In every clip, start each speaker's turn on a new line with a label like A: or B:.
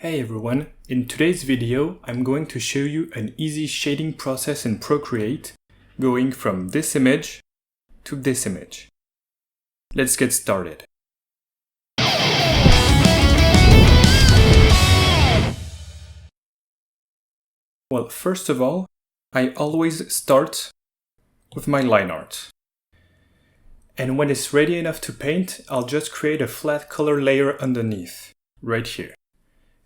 A: Hey everyone, in today's video I'm going to show you an easy shading process in Procreate going from this image to this image. Let's get started. Well, first of all, I always start with my line art. And when it's ready enough to paint, I'll just create a flat color layer underneath, right here.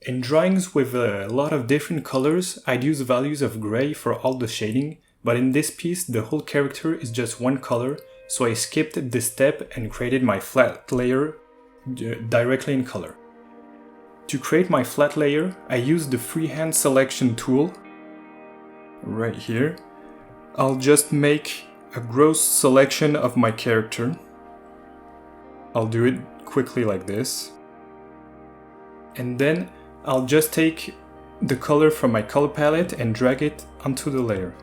A: In drawings with a lot of different colors, I'd use values of gray for all the shading, but in this piece the whole character is just one color, so I skipped this step and created my flat layer directly in color. To create my flat layer, I used the freehand selection tool right here. I'll just make a gross selection of my character. I'll do it quickly like this. And then I'll just take the color from my color palette and drag it onto the layer.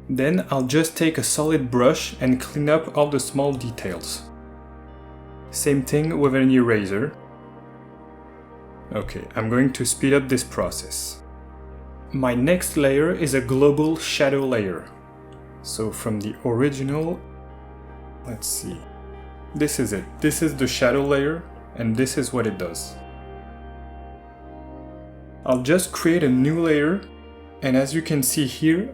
A: Then I'll just take a solid brush and clean up all the small details. Same thing with an eraser. Okay, I'm going to speed up this process. My next layer is a global shadow layer. So from the original, let's see, this is it. This is the shadow layer, and this is what it does. I'll just create a new layer, and as you can see here,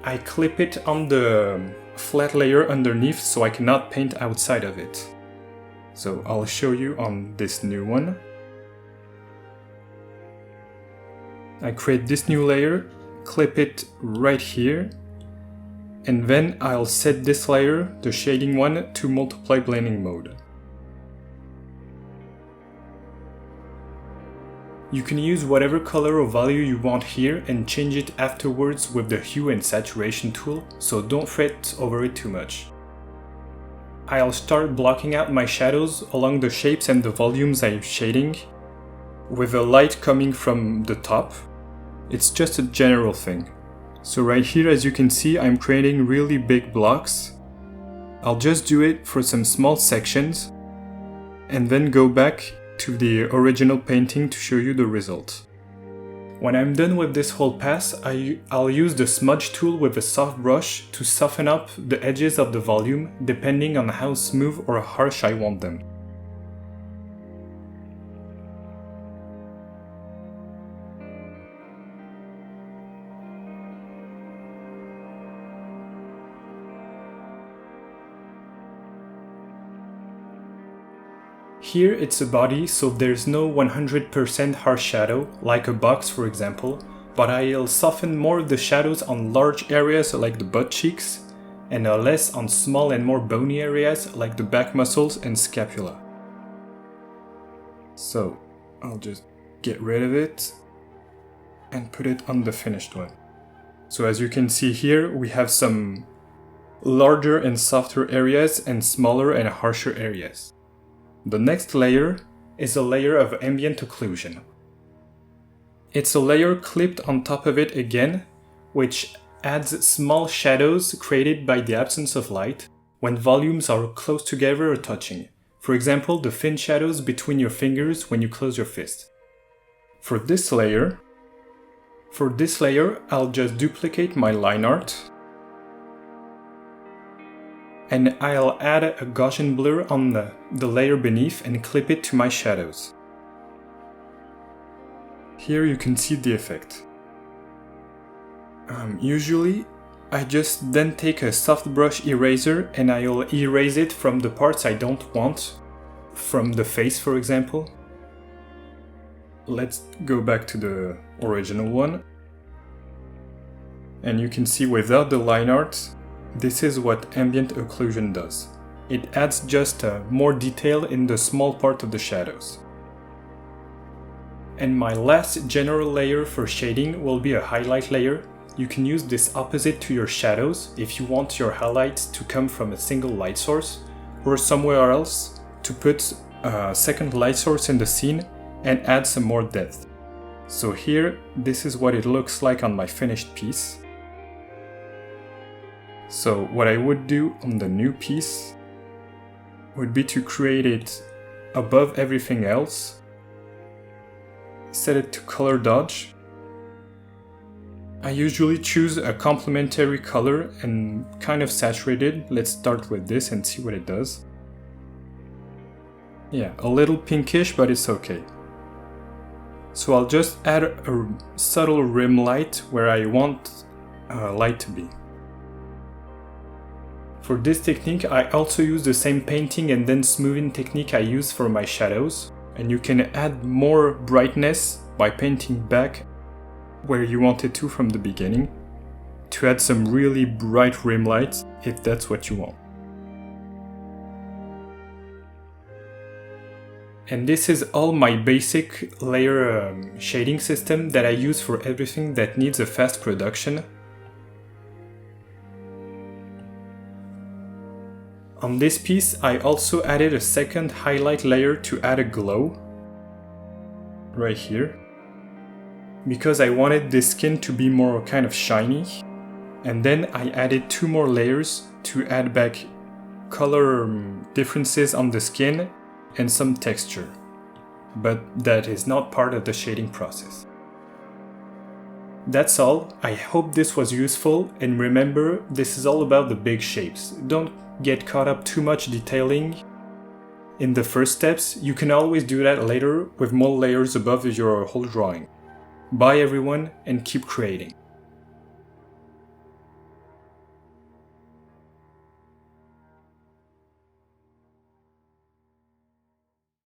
A: I clip it on the flat layer underneath so I cannot paint outside of it. So I'll show you on this new one. I create this new layer, clip it right here, and then I'll set this layer, the shading one, to multiply blending mode. You can use whatever color or value you want here and change it afterwards with the hue and saturation tool, so don't fret over it too much. I'll start blocking out my shadows along the shapes and the volumes I'm shading, with a light coming from the top. It's just a general thing. So right here, as you can see, I'm creating really big blocks. I'll just do it for some small sections and then go back to the original painting to show you the result. When I'm done with this whole pass, I'll use the smudge tool with a soft brush to soften up the edges of the volume depending on how smooth or harsh I want them. Here it's a body, so there's no 100% harsh shadow, like a box for example, but I'll soften more of the shadows on large areas like the butt cheeks, and less on small and more bony areas like the back muscles and scapula. So I'll just get rid of it and put it on the finished one. So as you can see here, we have some larger and softer areas and smaller and harsher areas. The next layer is a layer of ambient occlusion. It's a layer clipped on top of it again, which adds small shadows created by the absence of light when volumes are close together or touching. For example, the thin shadows between your fingers when you close your fist. For this layer, I'll just duplicate my line art, and I'll add a Gaussian blur on the layer beneath and clip it to my shadows. Here you can see the effect. Usually, I just then take a soft brush eraser and I'll erase it from the parts I don't want, from the face for example. Let's go back to the original one. And you can see without the line art, this is what ambient occlusion does. It adds just more detail in the small part of the shadows. And my last general layer for shading will be a highlight layer. You can use this opposite to your shadows if you want your highlights to come from a single light source, or somewhere else to put a second light source in the scene and add some more depth. So here, this is what it looks like on my finished piece. So what I would do on the new piece would be to create it above everything else, set it to color dodge. I usually choose a complementary color and kind of saturated. Let's start with this and see what it does. Yeah, a little pinkish, but it's okay. So I'll just add a subtle rim light where I want light to be. For this technique, I also use the same painting and then smoothing technique I use for my shadows. And you can add more brightness by painting back where you want it to from the beginning, to add some really bright rim lights if that's what you want. And this is all my basic layer shading system that I use for everything that needs a fast production. On this piece, I also added a second highlight layer to add a glow, right here, because I wanted this skin to be more kind of shiny. And then I added 2 more layers to add back color differences on the skin and some texture, but that is not part of the shading process. That's all. I hope this was useful, and remember, this is all about the big shapes. Don't get caught up too much detailing in the first steps. You can always do that later with more layers above your whole drawing. Bye everyone, and keep creating.